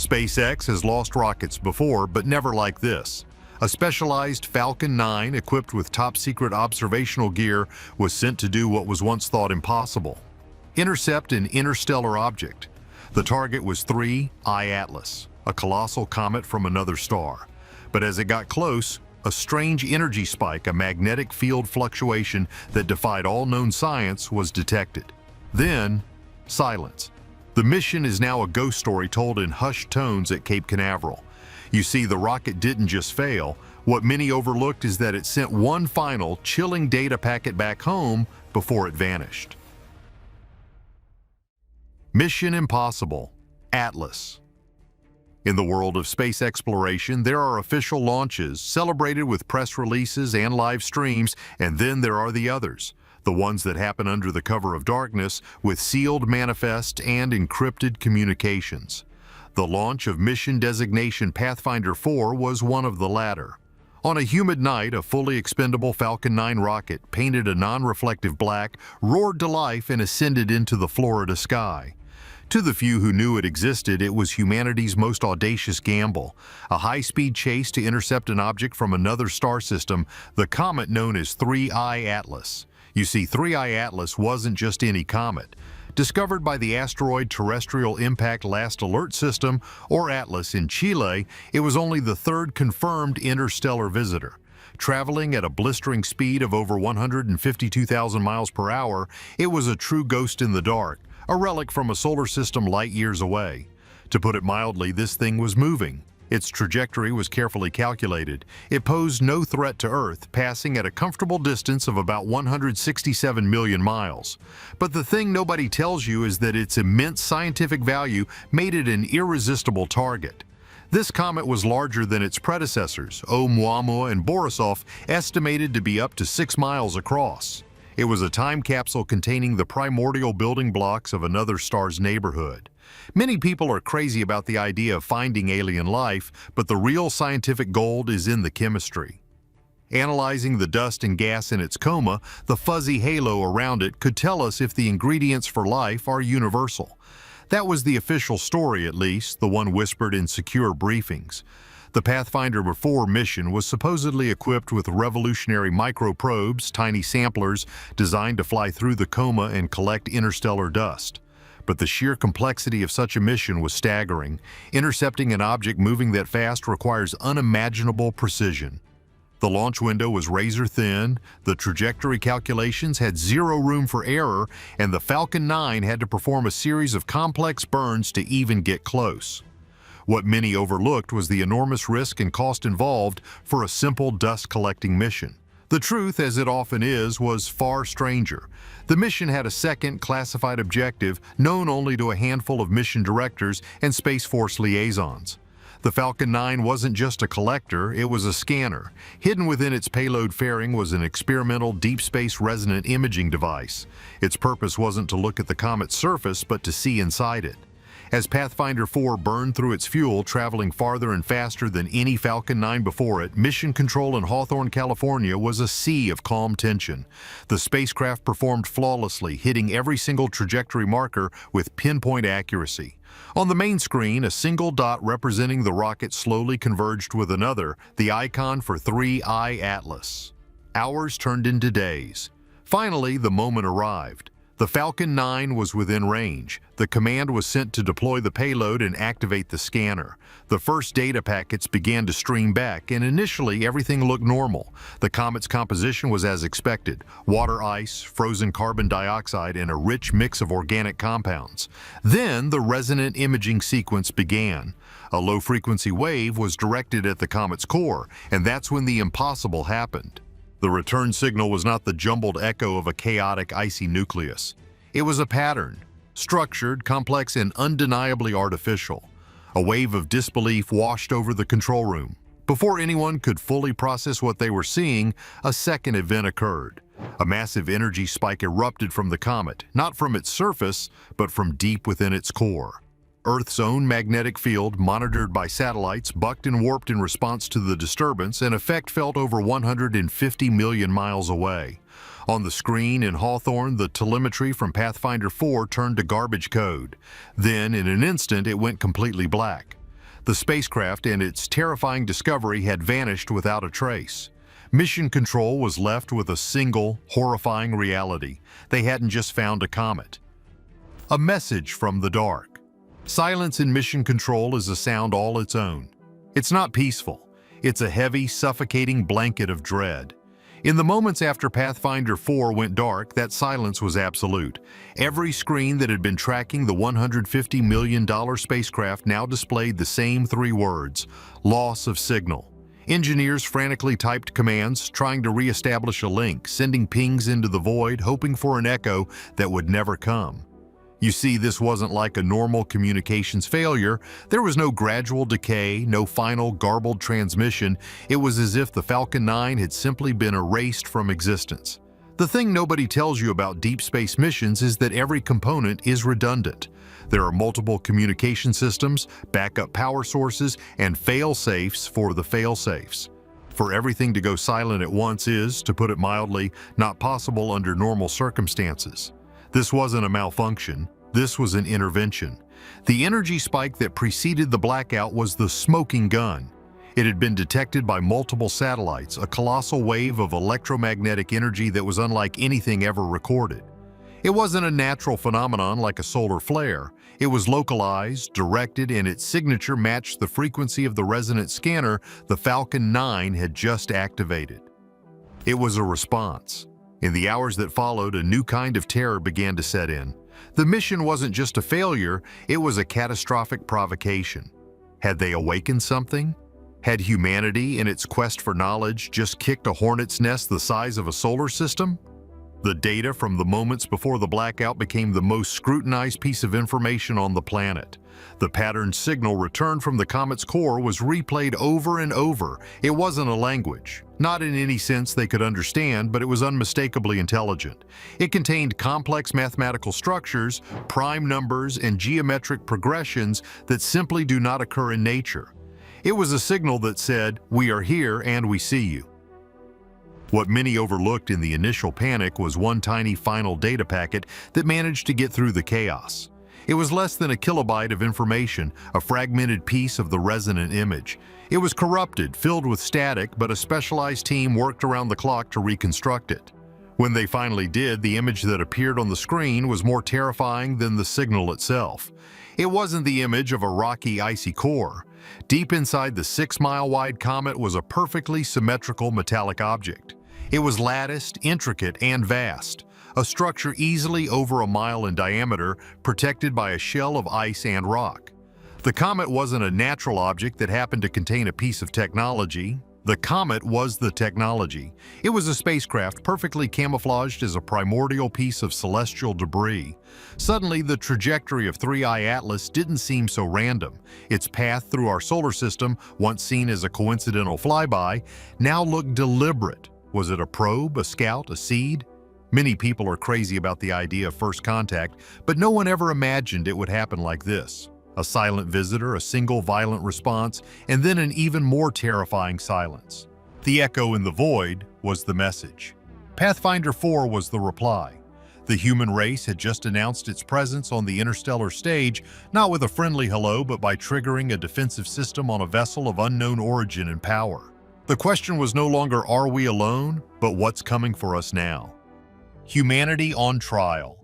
SpaceX has lost rockets before, but never like this. A specialized Falcon 9 equipped with top-secret observational gear was sent to do what was once thought impossible: intercept an interstellar object. The target was 3I Atlas, a colossal comet from another star. But as it got close, a strange energy spike, a magnetic field fluctuation that defied all known science, was detected. Then, silence. The mission is now a ghost story told in hushed tones at Cape Canaveral. You see, the rocket didn't just fail. What many overlooked is that it sent one final, chilling data packet back home before it vanished. Mission Impossible, Atlas. In the world of space exploration, there are official launches, celebrated with press releases and live streams, and then there are the others, the ones that happen under the cover of darkness, with sealed manifest and encrypted communications. The launch of mission designation Pathfinder 4 was one of the latter. On a humid night, a fully expendable Falcon 9 rocket, painted a non-reflective black, roared to life and ascended into the Florida sky. To the few who knew it existed, it was humanity's most audacious gamble, a high-speed chase to intercept an object from another star system, the comet known as 3I Atlas. You see, 3I Atlas wasn't just any comet. Discovered by the Asteroid Terrestrial Impact Last Alert System, or ATLAS, in Chile, it was only the third confirmed interstellar visitor. Traveling at a blistering speed of over 152,000 miles per hour, it was a true ghost in the dark, a relic from a solar system light years away. To put it mildly, this thing was moving. Its trajectory was carefully calculated. It posed no threat to Earth, passing at a comfortable distance of about 167 million miles. But the thing nobody tells you is that its immense scientific value made it an irresistible target. This comet was larger than its predecessors, Oumuamua and Borisov, estimated to be up to 6 miles across. It was a time capsule containing the primordial building blocks of another star's neighborhood. Many people are crazy about the idea of finding alien life, but the real scientific gold is in the chemistry. Analyzing the dust and gas in its coma, the fuzzy halo around it could tell us if the ingredients for life are universal. That was the official story, at least, the one whispered in secure briefings. The Pathfinder 4 mission was supposedly equipped with revolutionary microprobes, tiny samplers designed to fly through the coma and collect interstellar dust. But the sheer complexity of such a mission was staggering. Intercepting an object moving that fast requires unimaginable precision. The launch window was razor thin, the trajectory calculations had zero room for error, and the Falcon 9 had to perform a series of complex burns to even get close. What many overlooked was the enormous risk and cost involved for a simple dust-collecting mission. The truth, as it often is, was far stranger. The mission had a second classified objective known only to a handful of mission directors and Space Force liaisons. The Falcon 9 wasn't just a collector, it was a scanner. Hidden within its payload fairing was an experimental deep space resonant imaging device. Its purpose wasn't to look at the comet's surface, but to see inside it. As Pathfinder 4 burned through its fuel, traveling farther and faster than any Falcon 9 before it, mission control in Hawthorne, California was a sea of calm tension. The spacecraft performed flawlessly, hitting every single trajectory marker with pinpoint accuracy. On the main screen, a single dot representing the rocket slowly converged with another, the icon for 3I Atlas. Hours turned into days. Finally, the moment arrived. The Falcon 9 was within range. The command was sent to deploy the payload and activate the scanner. The first data packets began to stream back, and initially everything looked normal. The comet's composition was as expected: water ice, frozen carbon dioxide, and a rich mix of organic compounds. Then the resonant imaging sequence began. A low-frequency wave was directed at the comet's core, and that's when the impossible happened. The return signal was not the jumbled echo of a chaotic, icy nucleus. It was a pattern, structured, complex, and undeniably artificial. A wave of disbelief washed over the control room. Before anyone could fully process what they were seeing, a second event occurred. A massive energy spike erupted from the comet, not from its surface, but from deep within its core. Earth's own magnetic field, monitored by satellites, bucked and warped in response to the disturbance, an effect felt over 150 million miles away. On the screen in Hawthorne, the telemetry from Pathfinder 4 turned to garbage code. Then, in an instant, it went completely black. The spacecraft and its terrifying discovery had vanished without a trace. Mission Control was left with a single, horrifying reality. They hadn't just found a comet. A message from the dark. Silence in Mission Control is a sound all its own. It's not peaceful. It's a heavy, suffocating blanket of dread. In the moments after Pathfinder 4 went dark, that silence was absolute. Every screen that had been tracking the $150 million spacecraft now displayed the same three words: loss of signal. Engineers frantically typed commands, trying to re-establish a link, sending pings into the void, hoping for an echo that would never come. You see, this wasn't like a normal communications failure. There was no gradual decay, no final garbled transmission. It was as if the Falcon 9 had simply been erased from existence. The thing nobody tells you about deep space missions is that every component is redundant. There are multiple communication systems, backup power sources, and fail-safes for the fail-safes. For everything to go silent at once is, to put it mildly, not possible under normal circumstances. This wasn't a malfunction, this was an intervention. The energy spike that preceded the blackout was the smoking gun. It had been detected by multiple satellites, a colossal wave of electromagnetic energy that was unlike anything ever recorded. It wasn't a natural phenomenon like a solar flare. It was localized, directed, and its signature matched the frequency of the resonant scanner the Falcon 9 had just activated. It was a response. In the hours that followed, a new kind of terror began to set in. The mission wasn't just a failure, it was a catastrophic provocation. Had they awakened something? Had humanity, in its quest for knowledge, just kicked a hornet's nest the size of a solar system? The data from the moments before the blackout became the most scrutinized piece of information on the planet. The patterned signal returned from the comet's core was replayed over and over. It wasn't a language. Not in any sense they could understand, but it was unmistakably intelligent. It contained complex mathematical structures, prime numbers, and geometric progressions that simply do not occur in nature. It was a signal that said, "We are here and we see you." What many overlooked in the initial panic was one tiny final data packet that managed to get through the chaos. It was less than a kilobyte of information, a fragmented piece of the resonant image. It was corrupted, filled with static, but a specialized team worked around the clock to reconstruct it. When they finally did, the image that appeared on the screen was more terrifying than the signal itself. It wasn't the image of a rocky, icy core. Deep inside the 6-mile-wide comet was a perfectly symmetrical metallic object. It was latticed, intricate, and vast, a structure easily over a mile in diameter, protected by a shell of ice and rock. The comet wasn't a natural object that happened to contain a piece of technology. The comet was the technology. It was a spacecraft perfectly camouflaged as a primordial piece of celestial debris. Suddenly, the trajectory of 3I Atlas didn't seem so random. Its path through our solar system, once seen as a coincidental flyby, now looked deliberate. Was it a probe, a scout, a seed? Many people are crazy about the idea of first contact, but no one ever imagined it would happen like this. A silent visitor, a single violent response, and then an even more terrifying silence. The echo in the void was the message. Pathfinder 4 was the reply. The human race had just announced its presence on the interstellar stage, not with a friendly hello, but by triggering a defensive system on a vessel of unknown origin and power. The question was no longer, are we alone, but what's coming for us now? Humanity on trial.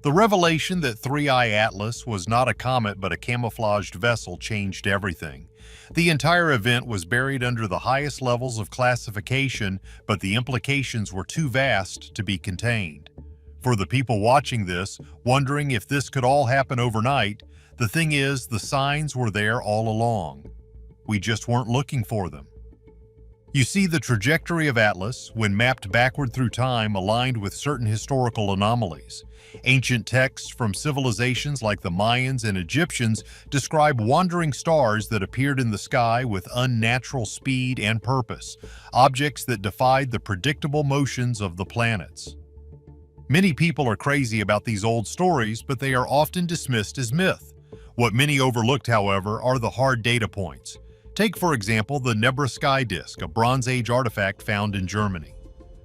The revelation that 3I Atlas was not a comet but a camouflaged vessel changed everything. The entire event was buried under the highest levels of classification, but the implications were too vast to be contained. For the people watching this, wondering if this could all happen overnight, the thing is, the signs were there all along. We just weren't looking for them. You see, the trajectory of Atlas, when mapped backward through time, aligned with certain historical anomalies. Ancient texts from civilizations like the Mayans and Egyptians describe wandering stars that appeared in the sky with unnatural speed and purpose, objects that defied the predictable motions of the planets. Many people are crazy about these old stories, but they are often dismissed as myth. What many overlooked, however, are the hard data points. Take, for example, the Nebra Sky Disk, a Bronze Age artifact found in Germany.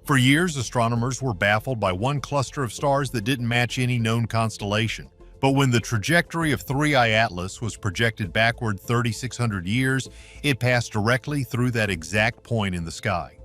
For years, astronomers were baffled by one cluster of stars that didn't match any known constellation. But when the trajectory of 3I Atlas was projected backward 3,600 years, it passed directly through that exact point in the sky.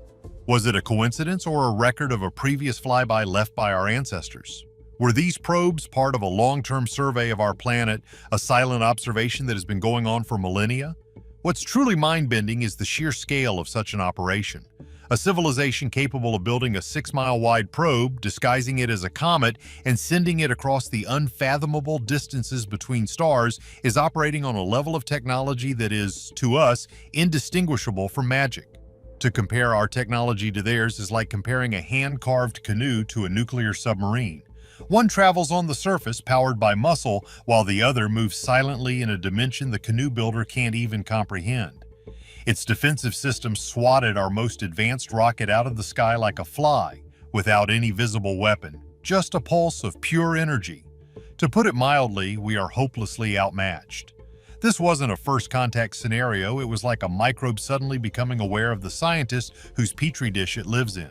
Was it a coincidence or a record of a previous flyby left by our ancestors? Were these probes part of a long-term survey of our planet, a silent observation that has been going on for millennia? What's truly mind-bending is the sheer scale of such an operation. A civilization capable of building a 6-mile-wide probe, disguising it as a comet, and sending it across the unfathomable distances between stars is operating on a level of technology that is, to us, indistinguishable from magic. To compare our technology to theirs is like comparing a hand-carved canoe to a nuclear submarine. One travels on the surface, powered by muscle, while the other moves silently in a dimension the canoe builder can't even comprehend. Its defensive system swatted our most advanced rocket out of the sky like a fly, without any visible weapon, just a pulse of pure energy. To put it mildly, we are hopelessly outmatched. This wasn't a first contact scenario, it was like a microbe suddenly becoming aware of the scientist whose petri dish it lives in.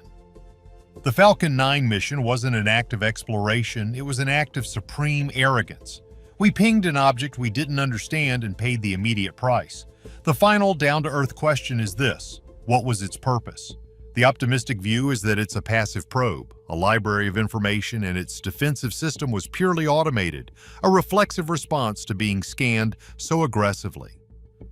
The Falcon 9 mission wasn't an act of exploration, it was an act of supreme arrogance. We pinged an object we didn't understand and paid the immediate price. The final down-to-earth question is this: what was its purpose? The optimistic view is that it's a passive probe, a library of information, and its defensive system was purely automated, a reflexive response to being scanned so aggressively.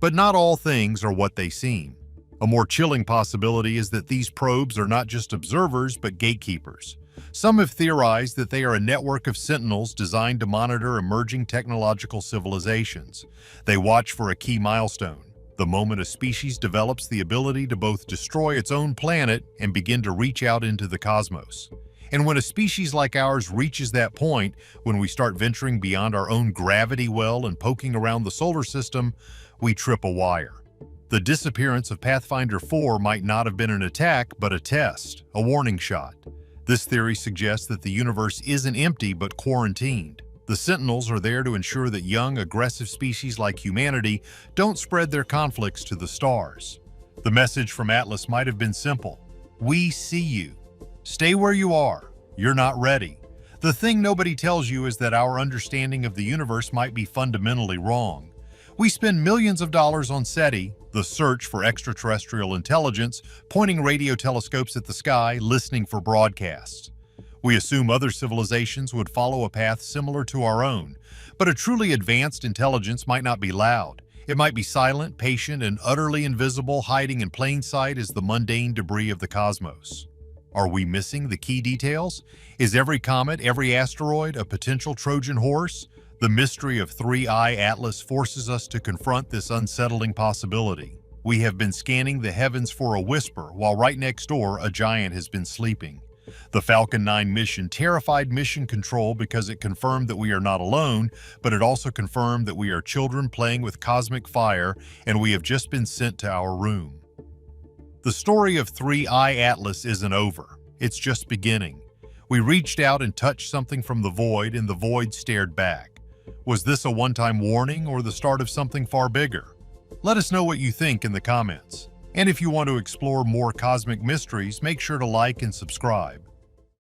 But not all things are what they seem. A more chilling possibility is that these probes are not just observers, but gatekeepers. Some have theorized that they are a network of sentinels designed to monitor emerging technological civilizations. They watch for a key milestone, the moment a species develops the ability to both destroy its own planet and begin to reach out into the cosmos. And when a species like ours reaches that point, when we start venturing beyond our own gravity well and poking around the solar system, we trip a wire. The disappearance of Pathfinder 4 might not have been an attack, but a test, a warning shot. This theory suggests that the universe isn't empty but quarantined. The Sentinels are there to ensure that young, aggressive species like humanity don't spread their conflicts to the stars. The message from Atlas might have been simple: we see you. Stay where you are. You're not ready. The thing nobody tells you is that our understanding of the universe might be fundamentally wrong. We spend millions of dollars on SETI, the search for extraterrestrial intelligence, pointing radio telescopes at the sky, listening for broadcasts. We assume other civilizations would follow a path similar to our own, but a truly advanced intelligence might not be loud. It might be silent, patient, and utterly invisible, hiding in plain sight as the mundane debris of the cosmos. Are we missing the key details? Is every comet, every asteroid, a potential Trojan horse? The mystery of 3I Atlas forces us to confront this unsettling possibility. We have been scanning the heavens for a whisper, while right next door, a giant has been sleeping. The Falcon 9 mission terrified Mission Control because it confirmed that we are not alone, but it also confirmed that we are children playing with cosmic fire, and we have just been sent to our room. The story of 3I Atlas isn't over. It's just beginning. We reached out and touched something from the void, and the void stared back. Was this a one-time warning or the start of something far bigger? Let us know what you think in the comments. And if you want to explore more cosmic mysteries, make sure to like and subscribe.